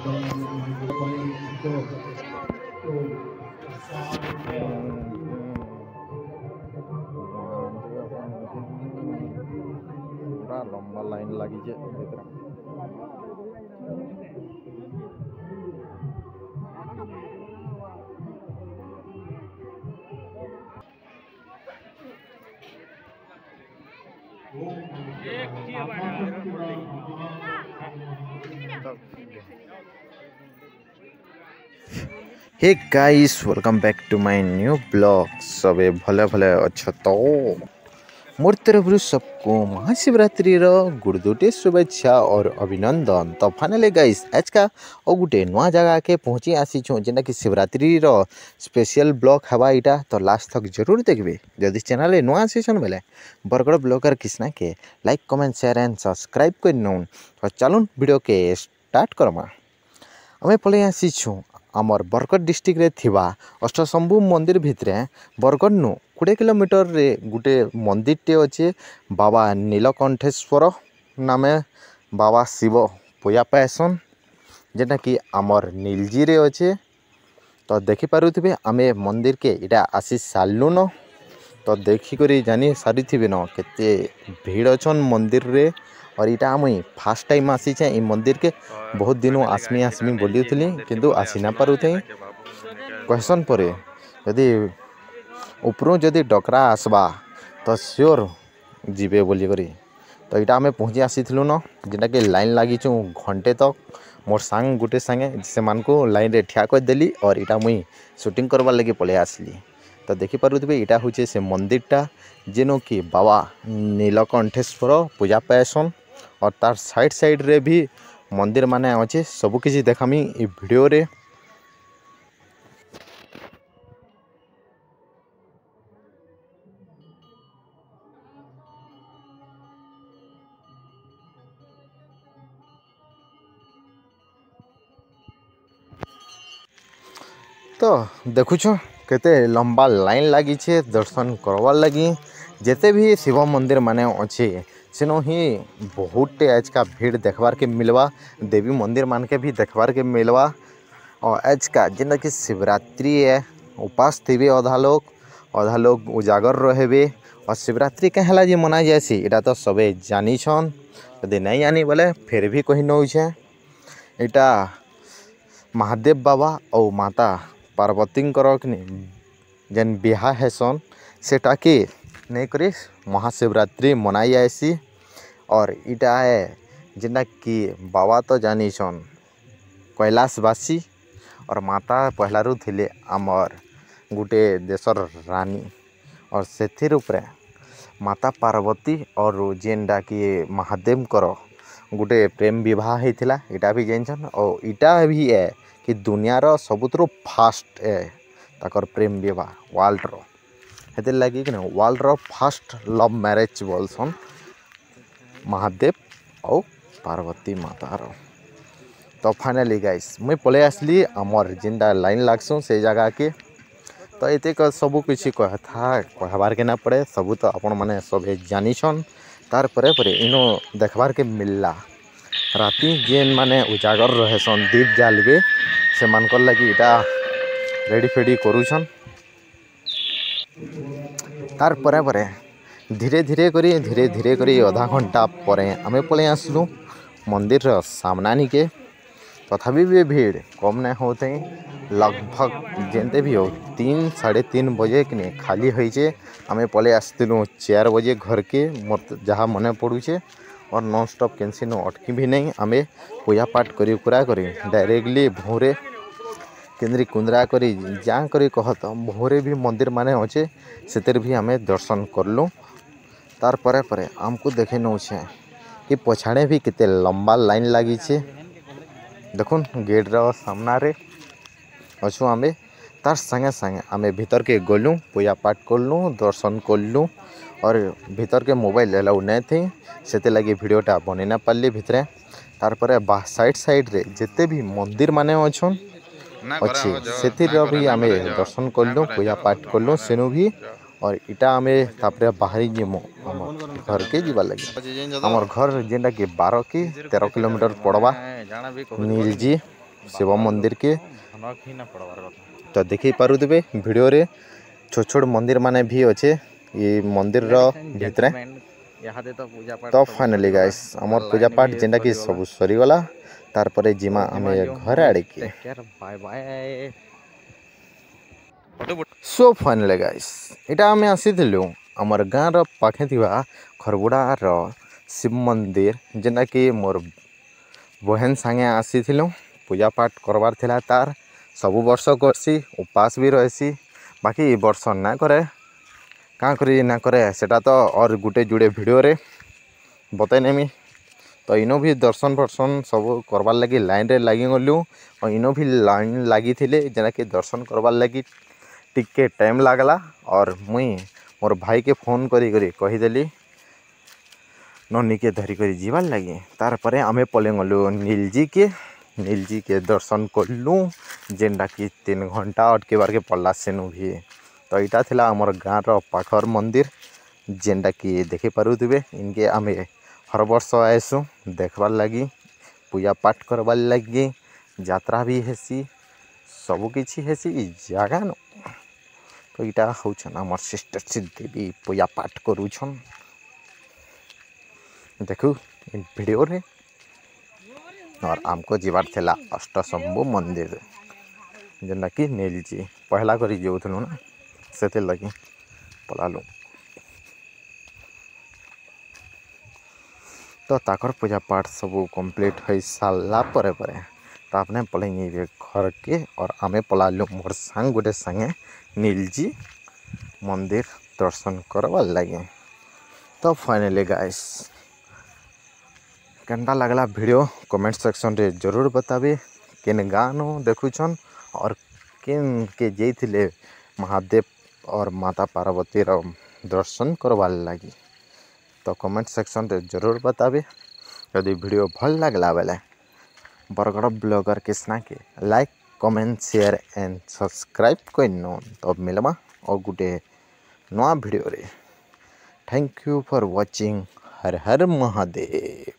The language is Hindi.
पूरा लंबा लाइन लगी जे hey guys welcome back to my new blog. सबे भले भले अच्छा तो मोर तरफ सबको महाशिवरात्रि गुड़दुटे शुभेच्छा और अभिनंदन। तो फाइनली गाइस आज का और गोटे नुआ जगह के पहुँची आसी जेनटा कि शिवरात्रि स्पेशल ब्लॉग हवा इटा तो लास्ट तक जरूर देखिए। जदि चैनल नुआ आसीछन बेले बरगड़ ब्लॉगर कृष्णा के like comment share and subscribe कर नौन। तो चलून वीडियो के स्टार्ट करमा। आम पलि आसीछू आमर बरगड़ डिस्ट्रिक्ट रे थिबा अष्टशंभु मंदिर भितरे बरगड़ नु 20 किलोमीटर रे गुटे मंदिर टे अच्छे बाबा नीलकंठेश्वर नामे बाबा शिव पूजा पाएसन जेटा कि आमर नीलजी रे अच्छे। तो देखि पारुथिबे आमे मंदिर के इटा आसी सारलु न। तो देखिक जानी सारी थे न केते भीड़ अच्छन मंदिर रे। और इटा मुई फास्ट टाइम आसीचे ई मंदिर के बहुत दिनों आसमी बोली किंतु आसी ना पारू थे कहसन पर यदि उपरू जदि डकरा आसबा तो श्योर जीवे बोली करी। तो इटा आम पहुँची आसीलु न जेटा कि लाइन लगिचु घंटे तक मोर सांग गुटे सांगे से मानकु लाइन रे ठिया कर देली और इटा मुई शूटिंग करवार लगे पलि आसली। तो देखिपे इटा हूँ से मंदिरटा जेनो कि बाबा नीलकंठेश्वर पूजा पाएसन और तार साइड साइड रे भी मंदिर माने अच्छे सबु किसी देखामी ई वीडियो रे। तो देखुछ केते लंबा लाइन लगी छे दर्शन करवार लगी। जेते भी शिव मंदिर माने अच्छे सेनो ही बहुत आज का भीड़ देखबार के मिलवा। देवी मंदिर मान के भी देखबार के मिलवा। और आज का जेना कि शिवरात्रि है उपास थे अधा लोग उजागर रहे। और शिवरात्रि कहला जी मना जासी इटा तो सबे जानी छन। यदि नहीं जानी बोले फिर भी कही नौ इटा महादेव बाबा और माता पार्वती जेन बिहा हेसन सेटा के नहीं करी महाशिवरात्रि मनाई आसी। और इटा है जेना कि बाबा तो जानी छन कैलाशवासी और माता पहलारू थिले आमर गुटे देशर रानी। और सेथिर उपरे माता पार्वती और जेनटा कि महादेव करो गुटे प्रेम विवाह होता इटा भी जानछन। और इटा भी है कि दुनियार सबुतु फास्ट है ताकर प्रेम विवाह वर्ल्ड रो हेते लगी कि वर्ल्ड रो फास्ट लव मैरिज बोलसन महादेव और पार्वती माता रो। तो फाइनली गाइस मुई पलि आसली आमर जिनटा लाइन लागसु से जगह के। तो ये सबू किसी कहबार के ना पड़े सबू तो आपण मैंने सब जानी छन। तार परे परे इनो देखबार के मिलला राति जेन माने उजागर रहेसन दीप जालबे से मानकर लगी इटा रेडी फेडी करूछन। तार परे परे धीरे धीरे करी आधा घंटा पर आमे पलि आसलु मंदिर सामनानी के। तथापि भी भीड़ कम नहीं होते लगभग जेनते भी हो 3-3:30 बजे कि खाली होइचे। आमे पलि आसलु 4 बजे घर के मोर जहाँ मन पड़ुचे। और नॉन स्टॉप कैंसी नो अटकी भी नहीं आमे पूजा पाठ करी डायरेक्टली भोरे केंद्री कुंद्रा करी जा करी कहत भोरे भी मंदिर माने अच्छे से भी आमे दर्शन करलु। तार परे परे आमको देखे नौ कि पछाड़े भी कितने लंबा लाइन लगी छे। देखुन गेट रो सामना रे अच्छु आमे तार संगे संगे आमे भीतर के गलु पूजा पाठ करलु दर्शन करलु। और भीतर के मोबाइल अलाउ नहीं थी से लगी वीडियोटा बनी ना पार्ली भितरे। तार परे साइड साइड रे जिते भी मंदिर माने अच्छन अच्छे से भी आमे दर्शन करलु पूजा पाठ करलु सेनु भी। और इटा आमे तापरे बाहरी जीमु घर के जीवा लगे। आमर घर जेनटा कि 12 कि 13 किलोमीटर पड़वा नीलजी शिव मंदिर के तो देखी पारुथिबे वीडियो रे छोट छोट मंदिर माने भी अच्छे ये मंदिर भितर तो फाइनली गाइस आमर पूजा पाठ जेनटा कि सब सरी गला तार परे जिमा आमे घर आड़े के सो फाइनली गाइस इटा आमे आसीथिलु आमर गाँ र पाखे थिबा खरबुड़ा र शिव मंदिर जेनटा कि मोर बहन सांगे आसीथिलु पूजा पाठ करबार थिला तार सबु वर्ष करसी उपास भी रहसी बाकी वर्ष ना करे का करी ना करे सेटा तो और गुटे जुड़े वीडियो रे बताई नेमी तो इनो भी दर्शन फर्शन सब करबार लगी लाइन रे लगी गलु और इनो भी लाइन लगी थिले जेना कि दर्शन करबार लगी टिके टाइम लागला और मुई मोर भाई के फोन करी करी कहीदेली ननी के धरी करी जीवार लगी तार परे आमे पले गलु नीलजी के दर्शन कलु जेनटा कि 3 घंटा अटके बार के पड़ला सेनु भी तो यहाँ थिला आमर गाँव रो पाखर मंदिर जेनटा कि देखि पारुथिबे इनके आमे हर वर्ष आएसु देखबार लगी पूजा पाठ करबार लगी यात्रा भी हेसी सबु किछि हेसी इ जगह न तो इटा होछन आमर सिस्टर देवी पूजा पाठ करूछन देखु इन वीडियो रे और आमको जीवार थिला अष्टशंभु मंदिर जेनटा कि नीलजी पहला करी जाऊथलु ना से लगी पलालु तो ताकर पूजा पाठ सब कंप्लीट हो सारा परे तो आपने पलैंगे घर के और आमे पलालु मोर सांग गोटे संगे नीलजी मंदिर दर्शन करवार लगे तो फाइनली गाइस केनटा लगला वीडियो कमेंट सेक्शन रे जरूर बताबे केन गानो देखुछन और केन के जैथिले महादेव और माता पार्वती रो दर्शन करवार लगी तो कमेंट सेक्शन रे जरूर बताबे यदि वीडियो भल लगला बेले बरगड़ ब्लॉगर कृष्णा के like comment share and subscribe करनो तो मिलमा और गुटे नया वीडियो रे thank you for watching her her Mahadev.